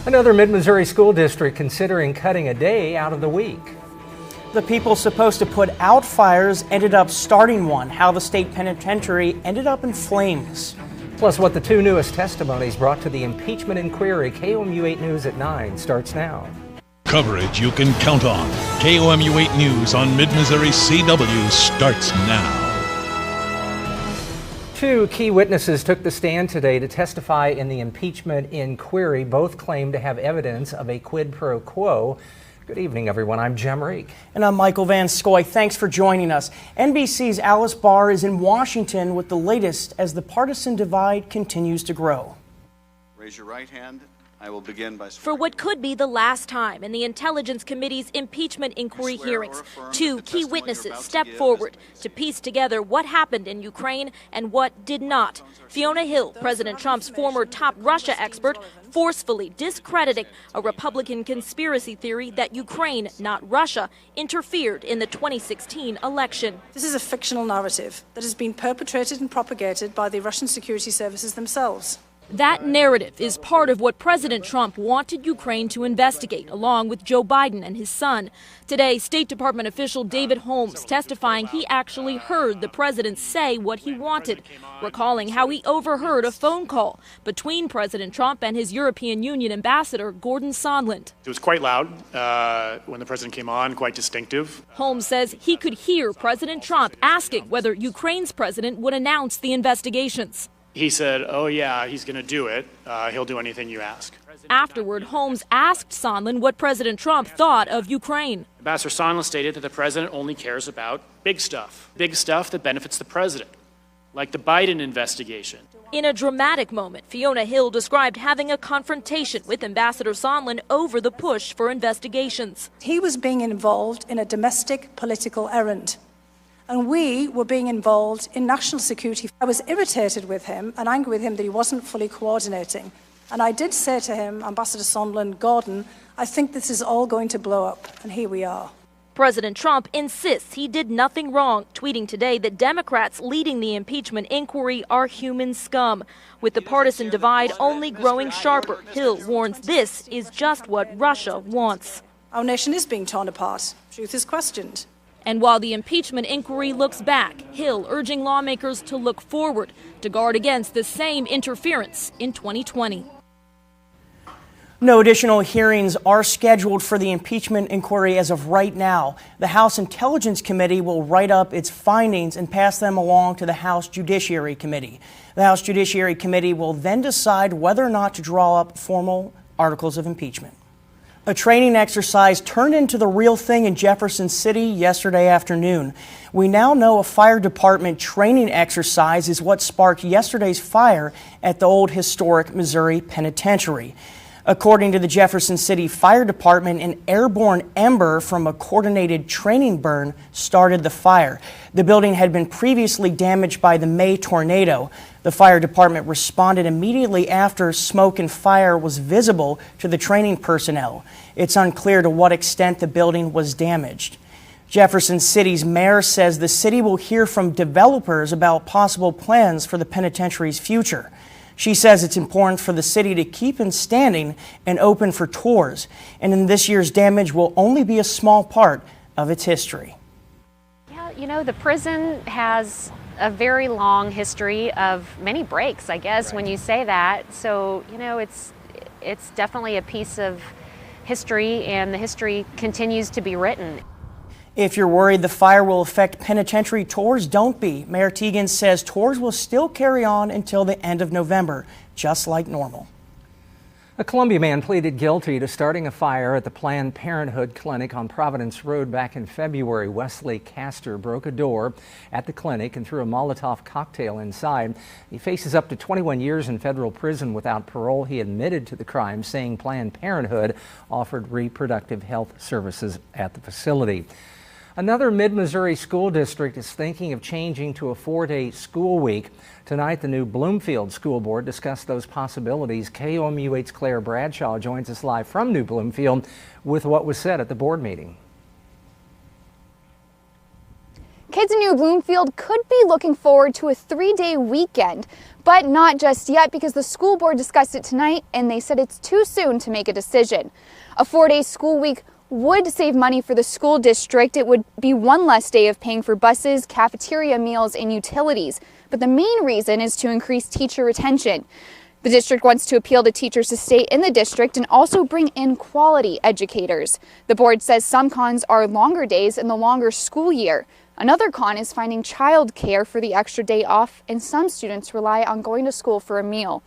Another mid-Missouri school district considering cutting a day out of the week. The people supposed to put out fires ended up starting one. How the state penitentiary ended up in flames. Plus, what the two newest testimonies brought to the Impeachment Inquiry. KOMU 8 News at 9 starts now. Coverage you can count on. KOMU 8 News on Mid-Missouri CW starts now. Two key witnesses took the stand today to testify in the impeachment inquiry. Both claim to have evidence of a quid pro quo. Good evening, everyone. I'm Jem Reek. And I'm Michael Van Scoy. Thanks for joining us. NBC's Alice Barr is in Washington with the latest as the partisan divide continues to grow. Raise your right hand. I will begin by for what could be the last time in the Intelligence Committee's impeachment inquiry hearings, two key witnesses stepped forward to piece together what happened in Ukraine and what did not. Fiona Hill, President Trump's former top Russia expert, forcefully discrediting a Republican conspiracy theory that Ukraine, not Russia, interfered in the 2016 election. This is a fictional narrative that has been perpetrated and propagated by the Russian security services themselves. That narrative is part of what President Trump wanted Ukraine to investigate, along with Joe Biden and his son. Today, State Department official David Holmes testifying he actually heard the president say what he wanted, recalling how he overheard a phone call between President Trump and his European Union ambassador, Gordon Sondland. It was quite loud when the president came on, quite distinctive. Holmes says he could hear President Trump asking whether Ukraine's president would announce the investigations. He said, oh, yeah, he's going to do it. He'll do anything you ask. Afterward, Holmes asked Sondland what President Trump thought of Ukraine. Ambassador Sondland stated that the president only cares about big stuff that benefits the president, like the Biden investigation. In a dramatic moment, Fiona Hill described having a confrontation with Ambassador Sondland over the push for investigations. He was being involved in a domestic political errand, and we were being involved in national security. I was irritated with him and angry with him that he wasn't fully coordinating. And I did say to him, Ambassador Sondland, Gordon, I think this is all going to blow up, and here we are. President Trump insists he did nothing wrong, tweeting today that Democrats leading the impeachment inquiry are human scum. With the partisan divide only growing sharper, Hill warns this is just what Russia wants. Our nation is being torn apart. Truth is questioned. And while the impeachment inquiry looks back, Hill urging lawmakers to look forward to guard against the same interference in 2020. No additional hearings are scheduled for the impeachment inquiry as of right now. The House Intelligence Committee will write up its findings and pass them along to the House Judiciary Committee. The House Judiciary Committee will then decide whether or not to draw up formal articles of impeachment. A training exercise turned into the real thing in Jefferson City yesterday afternoon. We now know a fire department training exercise is what sparked yesterday's fire at the old historic Missouri Penitentiary. According to the Jefferson City Fire Department, an airborne ember from a coordinated training burn started the fire. The building had been previously damaged by the May tornado. The fire department responded immediately after smoke and fire was visible to the training personnel. It's unclear to what extent the building was damaged. Jefferson City's mayor says the city will hear from developers about possible plans for the penitentiary's future. She says it's important for the city to keep it standing and open for tours, and in this year's damage will only be a small part of its history. Yeah, you know, the prison has a very long history of many breaks, I guess, when you say that. So, you know, it's definitely a piece of history, and the history continues to be written. If you're worried the fire will affect penitentiary tours, don't be. Mayor Teagan says tours will still carry on until the end of November, just like normal. A Columbia man pleaded guilty to starting a fire at the Planned Parenthood clinic on Providence Road back in February. Wesley Castor broke a door at the clinic and threw a Molotov cocktail inside. He faces up to 21 years in federal prison without parole. He admitted to the crime, saying Planned Parenthood offered reproductive health services at the facility. Another mid-Missouri school district is thinking of changing to a 4-day school week. Tonight, the new Bloomfield School Board discussed those possibilities. KOMU 8's Claire Bradshaw joins us live from New Bloomfield with what was said at the board meeting. Kids in New Bloomfield could be looking forward to a 3-day weekend, But not just yet, because the school board discussed it tonight and they said it's too soon to make a decision. A 4-day school week would save money for the school district. It would be one less day of paying for buses, cafeteria meals, and utilities. But the main reason is to increase teacher retention. The district wants to appeal to teachers to stay in the district and also bring in quality educators. The board says some cons are longer days and the longer school year. Another con is finding child care for the extra day off, and some students rely on going to school for a meal.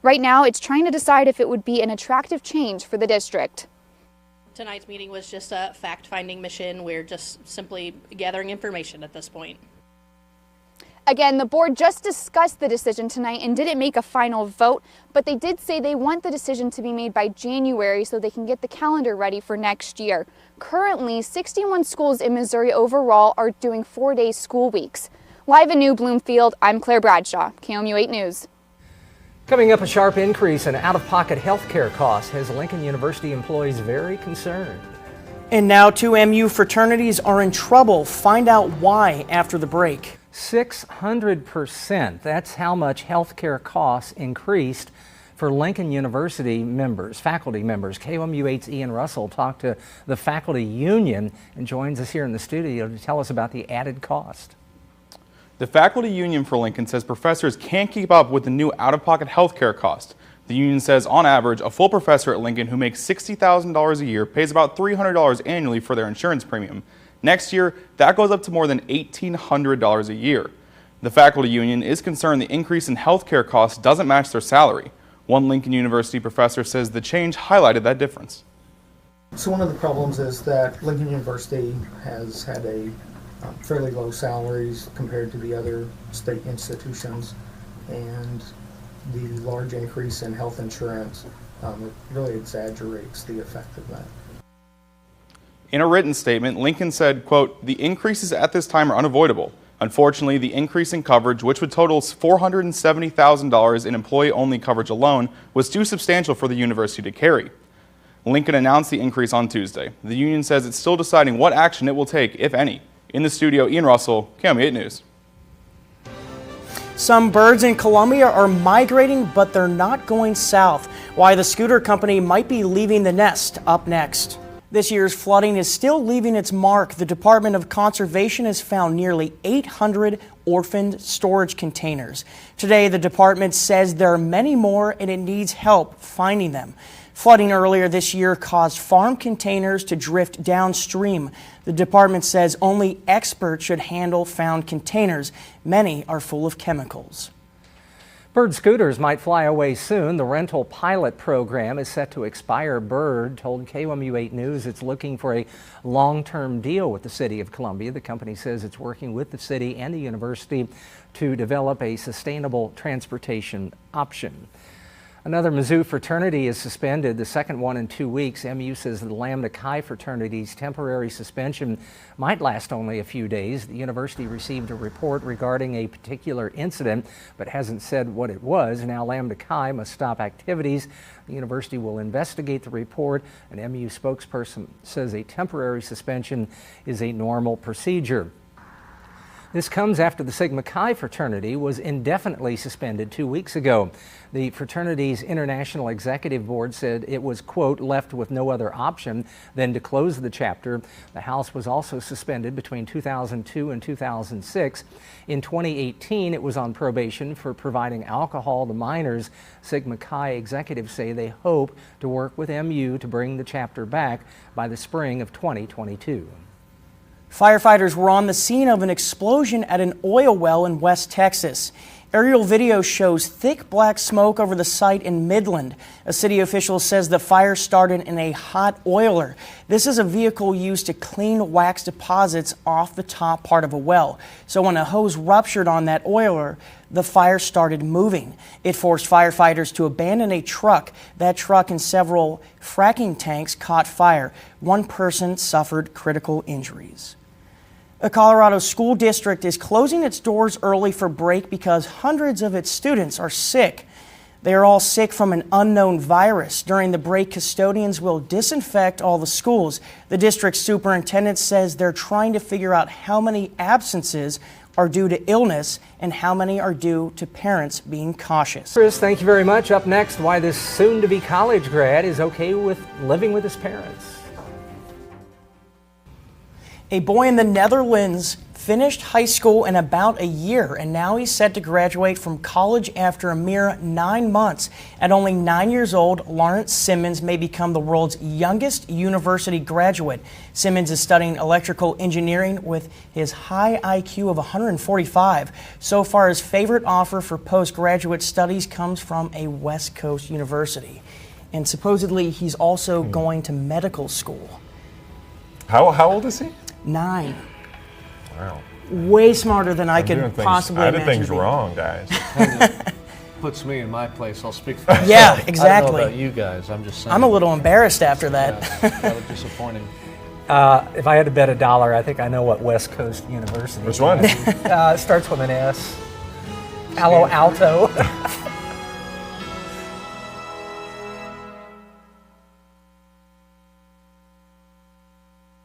Right now, it's trying to decide if it would be an attractive change for the district. Tonight's meeting was just a fact-finding mission. We're just simply gathering information at this point. Again, the board just discussed the decision tonight and didn't make a final vote, but they did say they want the decision to be made by January so they can get the calendar ready for next year. Currently, 61 schools in Missouri overall are doing 4-day school weeks. Live in New Bloomfield, I'm Claire Bradshaw, KOMU 8 News. Coming up, a sharp increase in out-of-pocket health care costs has Lincoln University employees very concerned. And now 2 MU fraternities are in trouble. Find out why after the break. 600%. That's how much health care costs increased for Lincoln University members, faculty members. KOMU 8's Ian Russell talked to the faculty union and joins us here in the studio to tell us about the added cost. The faculty union for Lincoln says professors can't keep up with the new out-of-pocket health care cost. The union says on average, a full professor at Lincoln who makes $60,000 a year pays about $300 annually for their insurance premium. Next year, that goes up to more than $1,800 a year. The faculty union is concerned the increase in health care costs doesn't match their salary. One Lincoln University professor says the change highlighted that difference. So one of the problems is that Lincoln University has had fairly low salaries compared to the other state institutions, and the large increase in health insurance it really exaggerates the effect of that. In a written statement, Lincoln said, quote, "The increases at this time are unavoidable. Unfortunately, the increase in coverage, which would total $470,000 in employee-only coverage alone, was too substantial for the university to carry." Lincoln announced the increase on Tuesday. The union says it's still deciding what action it will take, if any. In the studio, Ian Russell, KOMU 8 News. Some birds in Columbia are migrating, but they're not going south. Why the scooter company might be leaving the nest, up next. This year's flooding is still leaving its mark. The Department of Conservation has found nearly 800 orphaned storage containers. Today, the department says there are many more and it needs help finding them. Flooding earlier this year caused farm containers to drift downstream. The department says only experts should handle found containers. Many are full of chemicals. Bird scooters might fly away soon. The rental pilot program is set to expire. Bird told KOMU 8 News it's looking for a long-term deal with the city of Columbia. The company says it's working with the city and the university to develop a sustainable transportation option. Another Mizzou fraternity is suspended, the second one in 2 weeks. MU says the Lambda Chi fraternity's temporary suspension might last only a few days. The university received a report regarding a particular incident, but hasn't said what it was. Now Lambda Chi must stop activities. The university will investigate the report. An MU spokesperson says a temporary suspension is a normal procedure. This comes after the Sigma Chi fraternity was indefinitely suspended 2 weeks ago. The fraternity's International Executive Board said it was, quote, left with no other option than to close the chapter. The House was also suspended between 2002 and 2006. In 2018, it was on probation for providing alcohol to minors. Sigma Chi executives say they hope to work with MU to bring the chapter back by the spring of 2022. Firefighters were on the scene of an explosion at an oil well in West Texas. Aerial video shows thick black smoke over the site in Midland. A city official says the fire started in a hot oiler. This is a vehicle used to clean wax deposits off the top part of a well. So when a hose ruptured on that oiler, the fire started moving. It forced firefighters to abandon a truck. That truck and several fracking tanks caught fire. One person suffered critical injuries. A Colorado school district is closing its doors early for break because hundreds of its students are sick. They are all sick from an unknown virus. During the break, custodians will disinfect all the schools. The district superintendent says they're trying to figure out how many absences are due to illness and how many are due to parents being cautious. Chris, thank you very much. Up next, why this soon-to-be college grad is okay with living with his parents. A boy in the Netherlands finished high school in about a year, and now he's set to graduate from college after a mere 9 months. At only 9 years old, Lawrence Simmons may become the world's youngest university graduate. Simmons is studying electrical engineering with his high IQ of 145. So far, his favorite offer for postgraduate studies comes from a West Coast university. And supposedly, he's also going to medical school. How old is he? 9. Wow. Way smarter than I could possibly imagine. I did things wrong, guys. Puts me in my place. I'll speak for myself. Yeah, exactly. I don't know about you guys. I'm just saying. I'm a little embarrassed after that. Yeah, that was disappointing. If I had to bet $1, I think I know what West Coast University. Which one? Starts with an S. Palo Alto.